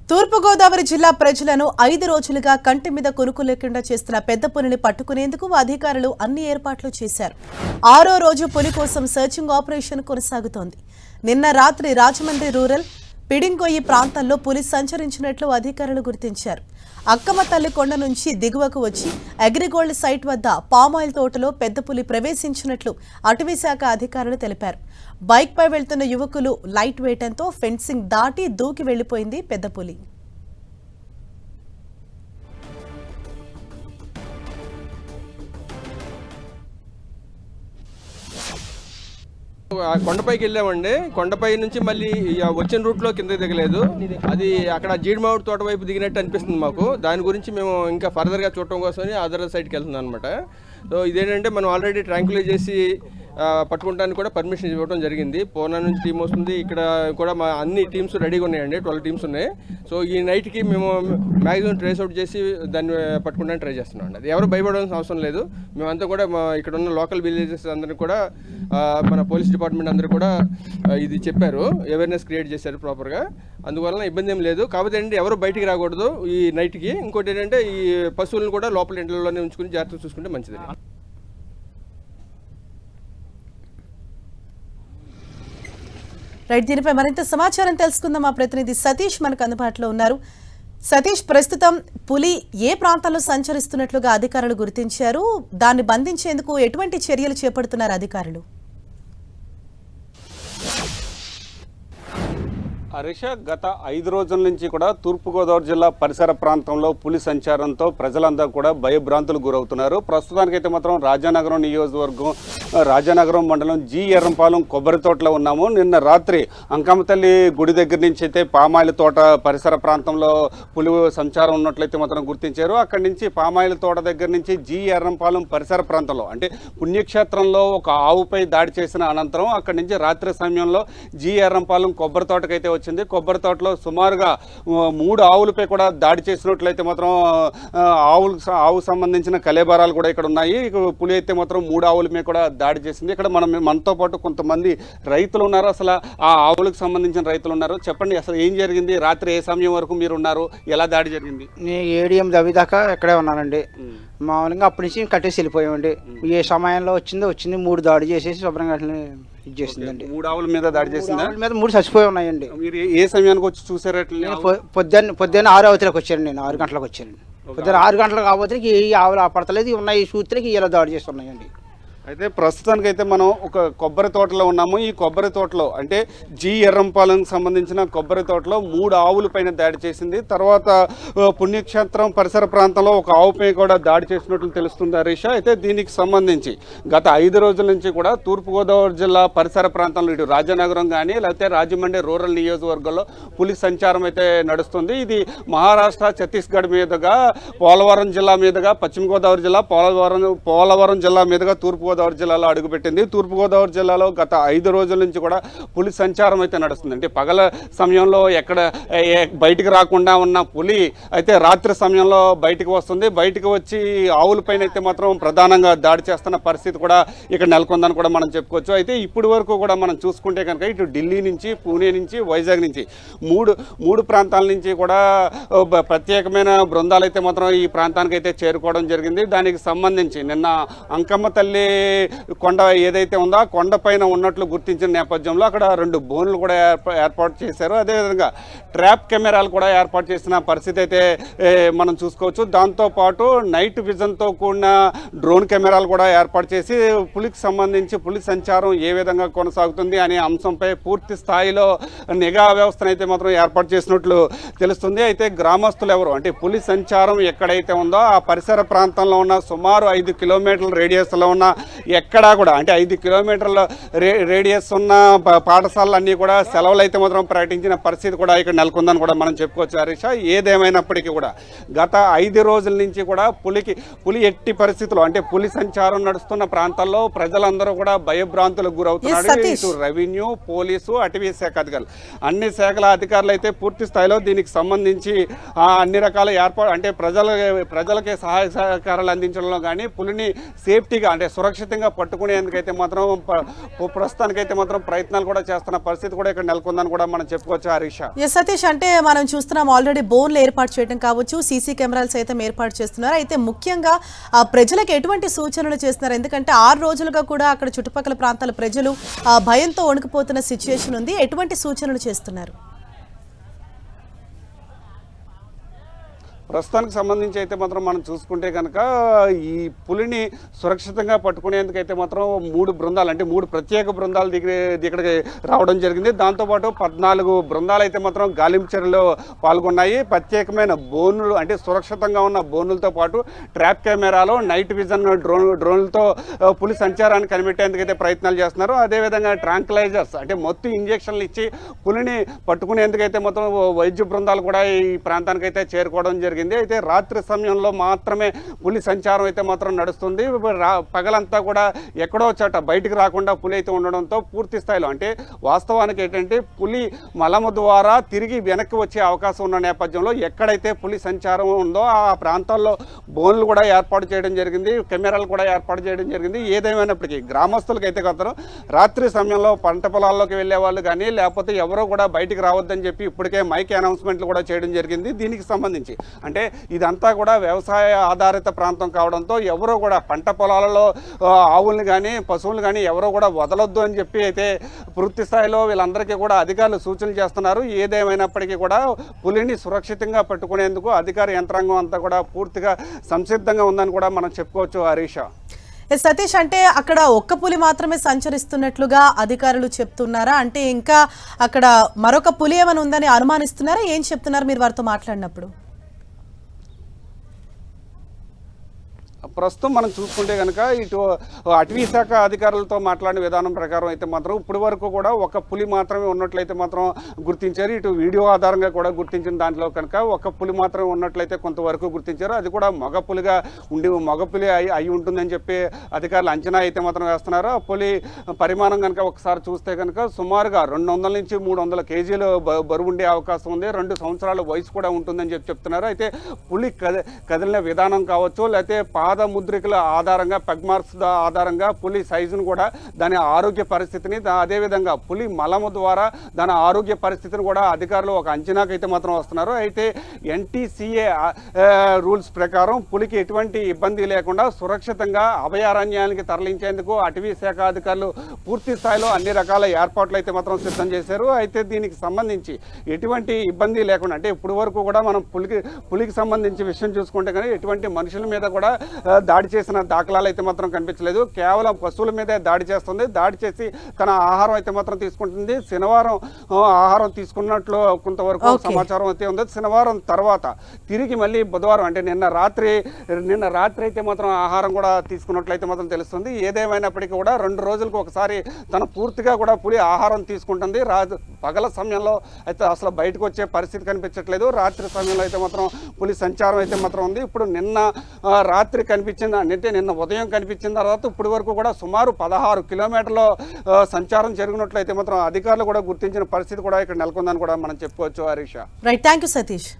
తూర్పుగోదావరి జిల్లా ప్రజలను 5 రోజులుగా కంటి మీద కొనుక్కు లేకుండా చేస్తున్న పెద్ద పులిని పట్టుకునేందుకు అధికారులు అన్ని ఏర్పాట్లు చేశారు. 6వ రోజు పులి కోసం సర్చింగ్ ఆపరేషన్ కొనసాగుతోంది. నిన్న రాత్రి రాజమండ్రి రూరల్ పిడింగొయ్యి ప్రాంతంలో పులి సంచరించినట్లు అధికారులు గుర్తించారు. అక్కమతల్లి కొండ నుంచి దిగువకు వచ్చి అగ్రిగోల్డ్ సైట్ వద్ద పామాయిల్ తోటలో పెద్ద పులి ప్రవేశించినట్లు అటవీశాఖ అధికారులు తెలిపారు. బైక్ పై వెళ్తున్న యువకులు లైట్ వేయడంతో ఫెన్సింగ్ దాటి దూకి వెళ్లిపోయింది పెద్ద పులి. కొండపైకి వెళ్ళామండి. కొండపై నుంచి మళ్ళీ వచ్చిన రూట్లో కింద దిగలేదు. అది అక్కడ జీడిమామిడి తోట వైపు దిగినట్టు అనిపిస్తుంది మాకు. దాని గురించి మేము ఇంకా ఫర్దర్గా చూడటం కోసమని అదర్ సైడ్కి వెళ్తున్నాం అనమాట. సో ఇదేంటంటే మనం ఆల్రెడీ ట్రాంక్యులైజ్ చేసి పట్టుకుంటానికి కూడా పర్మిషన్ ఇవ్వడం జరిగింది. పూనా నుంచి టీం వస్తుంది. ఇక్కడ కూడా మా అన్ని టీమ్స్ రెడీగా ఉన్నాయండి. 12 టీమ్స్ ఉన్నాయి. సో ఈ నైట్కి మేము మ్యాక్సిమం ట్రేస్ అవుట్ చేసి దాన్ని పట్టుకుంటానికి ట్రై చేస్తున్నాం అండి. అది ఎవరు భయపడాల్సిన అవసరం లేదు. మేమంతా కూడా ఇక్కడ ఉన్న లోకల్ విలేజెస్ అందరినీ కూడా మన పోలీస్ డిపార్ట్మెంట్ అందరూ కూడా ఇది చెప్పారు, అవేర్నెస్ క్రియేట్ చేశారు ప్రాపర్గా. అందువలన ఇబ్బంది ఏం లేదు. కాకపోతే ఏంటంటే ఎవరు బయటికి రాకూడదు ఈ నైట్కి. ఇంకోటి ఏంటంటే ఈ పశువులను కూడా లోపల ఇంట్లోనే ఉంచుకుని జాగ్రత్తగా చూసుకుంటే మంచిది. రైట్, దీనిపై మరింత సమాచారం తెలుసుకుందాం. మా ప్రతినిధి సతీష్ మనకు అందుబాటులో ఉన్నారు. సతీష్, ప్రస్తుతం పులి ఏ ప్రాంతాల్లో సంచరిస్తున్నట్లుగా అధికారులు గుర్తించారు? దాన్ని బంధించేందుకు ఎటువంటి చర్యలు చేపడుతున్నారు అధికారులు? హరీష, గత 5 రోజుల నుంచి కూడా తూర్పుగోదావరి జిల్లా పరిసర ప్రాంతంలో పులి సంచారంతో ప్రజలందరూ కూడా భయభ్రాంతులు గురవుతున్నారు. ప్రస్తుతానికైతే మాత్రం రాజానగరం నియోజకవర్గం రాజానగరం మండలం జి ఎర్రంపాలెం కొబ్బరి తోటలో ఉన్నాము. నిన్న రాత్రి అంకమ్మతల్లి గుడి దగ్గర నుంచి అయితే పామాయిల తోట పరిసర ప్రాంతంలో పులి సంచారం ఉన్నట్లయితే మాత్రం గుర్తించారు. అక్కడి నుంచి పామాయిల తోట దగ్గర నుంచి జి ఎర్రంపాలెం పరిసర ప్రాంతంలో అంటే పుణ్యక్షేత్రంలో ఒక ఆవుపై దాడి చేసిన అనంతరం అక్కడి నుంచి రాత్రి సమయంలో జి ఎర్రంపాలెం కొబ్బరి తోటకైతే వచ్చింది. కొబ్బరి తోటలో సుమారుగా 3 ఆవులపై కూడా దాడి చేసినట్లయితే మాత్రం ఆవు సంబంధించిన కలేబరాలు కూడా ఇక్కడ ఉన్నాయి. పులి అయితే మాత్రం 3 ఆవులపై కూడా దాడి చేసింది. ఇక్కడ మనతో పాటు కొంతమంది రైతులు ఉన్నారు. అసలు ఆ ఆవులకు సంబంధించిన రైతులు ఉన్నారు. చెప్పండి, అసలు ఏం జరిగింది? రాత్రి ఏ సమయం వరకు మీరు ఉన్నారు? ఎలా దాడి జరిగింది? నేను 7 దాకా ఇక్కడే ఉన్నానండి. మామూలుగా అప్పటి నుంచి కట్టేసి వెళ్ళిపోయామండి. ఏ సమయంలో వచ్చింది 3 దాడి చేసేసి శుభ్రంగా ఇది చేసిందండి. 3 ఆవుల మీద దాడి చేసింది. మీద 3 చచ్చిపోయి ఉన్నాయండి. మీరు ఏ సమయానికి వచ్చి చూసారు? పొద్దున్న 6 అవతలకు వచ్చాను. నేను 6 గంటలకు వచ్చాను. పొద్దున్న 6 గంటలకు కాకపోతే ఈ ఆవులు పడతలేదు ఉన్నాయి. సూత్రకి ఇలా దాడి చేస్తున్నాయండి. అయితే ప్రస్తుతానికైతే మనం ఒక కొబ్బరి తోటలో ఉన్నాము. ఈ కొబ్బరి తోటలో అంటే జి ఎర్రంపాలెంకి సంబంధించిన కొబ్బరి తోటలో 3 ఆవుల పైన దాడి చేసింది. తర్వాత పుణ్యక్షేత్రం పరిసర ప్రాంతంలో ఒక ఆవుపై కూడా దాడి చేసినట్లు తెలుస్తుంది హరీష. అయితే దీనికి సంబంధించి గత 5 రోజుల నుంచి కూడా తూర్పుగోదావరి జిల్లా పరిసర ప్రాంతంలో ఇటు రాజానగరం కానీ లేకపోతే రాజమండ్రి రూరల్ నియోజకవర్గంలో పులి సంచారం అయితే నడుస్తుంది. ఇది మహారాష్ట్ర, ఛత్తీస్గఢ్ మీదుగా పోలవరం జిల్లా మీదుగా పశ్చిమ గోదావరి జిల్లా, పోలవరం జిల్లా మీదుగా తూర్పుగోదావరి జిల్లాలో అడుగుపెట్టింది. తూర్పుగోదావరి జిల్లాలో గత 5 రోజుల నుంచి కూడా పులి సంచారం అయితే నడుస్తుంది. అంటే పగల సమయంలో ఎక్కడ బయటికి రాకుండా ఉన్న పులి అయితే రాత్రి సమయంలో బయటికి వస్తుంది. బయటికి వచ్చి ఆవులపైన అయితే మాత్రం ప్రధానంగా దాడి చేస్తున్న పరిస్థితి కూడా ఇక్కడ నెలకొందని కూడా మనం చెప్పుకోవచ్చు. అయితే ఇప్పటి వరకు కూడా మనం చూసుకుంటే కనుక ఇటు ఢిల్లీ నుంచి, పూణే నుంచి, వైజాగ్ నుంచి మూడు ప్రాంతాల నుంచి కూడా ప్రత్యేకమైన బృందాలు అయితే మాత్రం ఈ ప్రాంతానికి అయితే చేరుకోవడం జరిగింది. దానికి సంబంధించి నిన్న అంకమ్మ తల్లి కొండ ఏదైతే ఉందో ఆ కొండ పైన ఉన్నట్లు గుర్తించిన నేపథ్యంలో అక్కడ 2 బోన్లు కూడా ఏర్పాటు చేశారు. అదేవిధంగా ట్రాప్ కెమెరాలు కూడా ఏర్పాటు చేసిన పరిస్థితి అయితే మనం చూసుకోవచ్చు. దాంతోపాటు నైట్ విజన్తో కూడిన డ్రోన్ కెమెరాలు కూడా ఏర్పాటు చేసి పులికి సంబంధించి పులి సంచారం ఏ విధంగా కొనసాగుతుంది అనే అంశంపై పూర్తి స్థాయిలో నిఘా వ్యవస్థను అయితే మాత్రం ఏర్పాటు చేసినట్లు తెలుస్తుంది. అయితే గ్రామస్తులు ఎవరు అంటే పులి సంచారం ఎక్కడైతే ఉందో ఆ పరిసర ప్రాంతంలో ఉన్న సుమారు 5 కిలోమీటర్ల రేడియస్లో ఉన్న ఎక్కడా కూడా అంటే 5 కిలోమీటర్ల రేడియస్ ఉన్న పాఠశాలలన్నీ కూడా సెలవులు అయితే మాత్రం ప్రకటించిన పరిస్థితి కూడా ఇక్కడ నెలకొందని కూడా మనం చెప్పుకోవచ్చు హరీష. ఏదేమైనప్పటికీ కూడా గత 5 రోజుల నుంచి కూడా పులి ఎట్టి పరిస్థితులు అంటే పులి సంచారం నడుస్తున్న ప్రాంతాల్లో ప్రజలందరూ కూడా భయభ్రాంతులకు గురవుతున్నారు. ఇటు రెవెన్యూ, పోలీసు, అటవీ శాఖ అధికారులు అన్ని శాఖల అధికారులు అయితే పూర్తి స్థాయిలో దీనికి సంబంధించి అన్ని రకాల ఏర్పాటు అంటే ప్రజలకి సహాయ సహకారాలు అందించడంలో కానీ పులిని సేఫ్టీగా అంటే సురక్షిత సురక్షితంగా పట్టుకునేందుకైతే మాత్రం ప్రస్తుతానికైతే మాత్రం ప్రయత్నాలు కూడా చేస్తున్న పరిస్థితి కూడా ఇక్కడ నెలకొందని కూడా మనం చెప్పుకోవచ్చు హరీష. ఎస్ సతీష్, అంటే మనం చూస్తున్నాం ఆల్రెడీ బోన్లు ఏర్పాటు చేయడం కావచ్చు, సీసీ కెమెరాలు సైతం ఏర్పాటు చేస్తున్నారు. అయితే ముఖ్యంగా ప్రజలకు ఎటువంటి సూచనలు చేస్తున్నారు? ఎందుకంటే 6 రోజులుగా కూడా అక్కడ చుట్టుపక్కల ప్రాంతాల ప్రజలు భయంతో వణుకుపోతున్న సిచ్యుయేషన్ ఉంది. ఎటువంటి సూచనలు చేస్తున్నారు? ప్రస్తుతానికి సంబంధించి అయితే మాత్రం మనం చూసుకుంటే కనుక ఈ పులిని సురక్షితంగా పట్టుకునేందుకైతే మాత్రం 3 బృందాలు, అంటే 3 ప్రత్యేక బృందాలు ఇక్కడికి రావడం జరిగింది. దాంతోపాటు 14 బృందాలు అయితే మాత్రం గాలింపు చర్యలో పాల్గొన్నాయి. ప్రత్యేకమైన బోనులు, అంటే సురక్షితంగా ఉన్న బోనులతో పాటు ట్రాప్ కెమెరాలు, నైట్ విజన్ డ్రోన్లతో పులి సంచారాన్ని కనిపెట్టేందుకైతే ప్రయత్నాలు చేస్తున్నారు. అదేవిధంగా ట్రాంక్లైజర్స్, అంటే మొత్తం ఇంజక్షన్లు ఇచ్చి పులిని పట్టుకునేందుకైతే మొత్తం వైద్య బృందాలు కూడా ఈ ప్రాంతానికైతే చేరుకోవడం జరిగింది. అయితే రాత్రి సమయంలో మాత్రమే పులి సంచారం అయితే మాత్రం నడుస్తుంది. పగలంతా కూడా ఎక్కడో చోట బయటికి రాకుండా పులి అయితే ఉండడంతో పూర్తి స్థాయిలో, అంటే వాస్తవానికి ఏంటంటే పులి మలము ద్వారా తిరిగి వెనక్కి వచ్చే అవకాశం ఉన్న నేపథ్యంలో ఎక్కడైతే పులి సంచారం ఉందో ఆ ప్రాంతాల్లో బోన్లు కూడా ఏర్పాటు చేయడం జరిగింది, కెమెరాలు కూడా ఏర్పాటు చేయడం జరిగింది. ఏదేమైనప్పటికీ గ్రామస్తులకు అయితే కొందరు రాత్రి సమయంలో పంట పొలాల్లోకి వెళ్ళే వాళ్ళు కానీ లేకపోతే ఎవరో కూడా బయటికి రావద్దని చెప్పి ఇప్పటికే మైక్ అనౌన్స్మెంట్లు కూడా చేయడం జరిగింది. దీనికి సంబంధించి అంటే ఇదంతా కూడా వ్యవసాయ ఆధారిత ప్రాంతం కావడంతో ఎవరో కూడా పంట పొలాలలో ఆవుల్ని కానీ పశువులు కానీ ఎవరో కూడా వదలొద్దు అని చెప్పి అయితే పూర్తి స్థాయిలో వీళ్ళందరికీ కూడా అధికారులు సూచనలు చేస్తున్నారు. ఏదేమైనప్పటికీ కూడా పులిని సురక్షితంగా పట్టుకునేందుకు అధికార యంత్రాంగం అంతా కూడా పూర్తిగా సంసిద్ధంగా ఉందని కూడా మనం చెప్పుకోవచ్చు హరీష. సతీష్, అంటే అక్కడ ఒక్క పులి మాత్రమే సంచరిస్తున్నట్లుగా అధికారులు చెప్తున్నారా? అంటే ఇంకా అక్కడ మరొక పులి ఏమైనా ఉందని అనుమానిస్తున్నారా? ఏం చెప్తున్నారు మీరు వారితో మాట్లాడినప్పుడు? ప్రస్తుతం మనం చూసుకుంటే కనుక ఇటు అటవీ శాఖ అధికారులతో మాట్లాడిన విధానం ప్రకారం అయితే మాత్రం ఇప్పటి వరకు కూడా ఒక పులి మాత్రమే ఉన్నట్లయితే మాత్రం గుర్తించారు. ఇటు వీడియో ఆధారంగా కూడా గుర్తించిన దాంట్లో కనుక ఒక పులి మాత్రమే ఉన్నట్లయితే కొంతవరకు గుర్తించారు. అది కూడా మగ పులిగా మగ పులి అయి ఉంటుందని చెప్పి అధికారులు అంచనా అయితే మాత్రం వేస్తున్నారు. ఆ పులి పరిమాణం కనుక ఒకసారి చూస్తే కనుక సుమారుగా 200 నుంచి 300 కేజీలు బరువు ఉండే అవకాశం ఉంది. 2 సంవత్సరాల వయసు కూడా ఉంటుందని చెప్పి చెప్తున్నారు. అయితే పులి కదిలిన విధానం కావచ్చు, లేకపోతే పాద ముద్రికల ఆధారంగా, పెగ్ మార్క్స్ ఆధారంగా పులి సైజును కూడా, దాని ఆరోగ్య పరిస్థితిని, అదేవిధంగా పులి మలము ద్వారా దాని ఆరోగ్య పరిస్థితిని కూడా అధికారులు ఒక అంచనాకైతే మాత్రం వస్తున్నారు. అయితే NTCA రూల్స్ ప్రకారం పులికి ఎటువంటి ఇబ్బంది లేకుండా సురక్షితంగా అభయారణ్యానికి తరలించేందుకు అటవీ శాఖ అధికారులు పూర్తి స్థాయిలో అన్ని రకాల ఏర్పాట్లు అయితే మాత్రం సిద్ధం చేశారు. అయితే దీనికి సంబంధించి ఎటువంటి ఇబ్బంది లేకుండా, అంటే ఇప్పటి వరకు కూడా మనం పులికి సంబంధించి విషయం చూసుకుంటే కానీ ఎటువంటి మనుషుల మీద కూడా దాడి చేసిన దాఖలాలు అయితే మాత్రం కనిపించలేదు. కేవలం పశువుల మీదే దాడి చేస్తుంది. దాడి చేసి తన ఆహారం అయితే మాత్రం తీసుకుంటుంది. శనివారం ఆహారం తీసుకున్నట్లు కొంతవరకు సమాచారం అయితే ఉంది. శనివారం తర్వాత తిరిగి మళ్ళీ బుధవారం, అంటే నిన్న రాత్రి అయితే మాత్రం ఆహారం కూడా తీసుకున్నట్లయితే మాత్రం తెలుస్తుంది. ఏదేమైనప్పటికీ కూడా 2 రోజులకు ఒకసారి తన పూర్తిగా కూడా పులి ఆహారం తీసుకుంటుంది. పగల సమయంలో అయితే అసలు బయటకు వచ్చే పరిస్థితి కనిపించట్లేదు. రాత్రి సమయంలో అయితే మాత్రం పులి సంచారం అయితే మాత్రం ఉంది. ఇప్పుడు నిన్న రాత్రి కనిపించింది, అంటే నిన్న ఉదయం కనిపించిన తర్వాత ఇప్పటి వరకు కూడా సుమారు 16 కిలోమీటర్ల సంచారం జరిగినట్లయితే మాత్రం అధికారులు కూడా గుర్తించిన పరిస్థితి కూడా ఇక్కడ నెలకొందని కూడా మనం చెప్పుకోవచ్చు Harisha. Right, thank you Satish.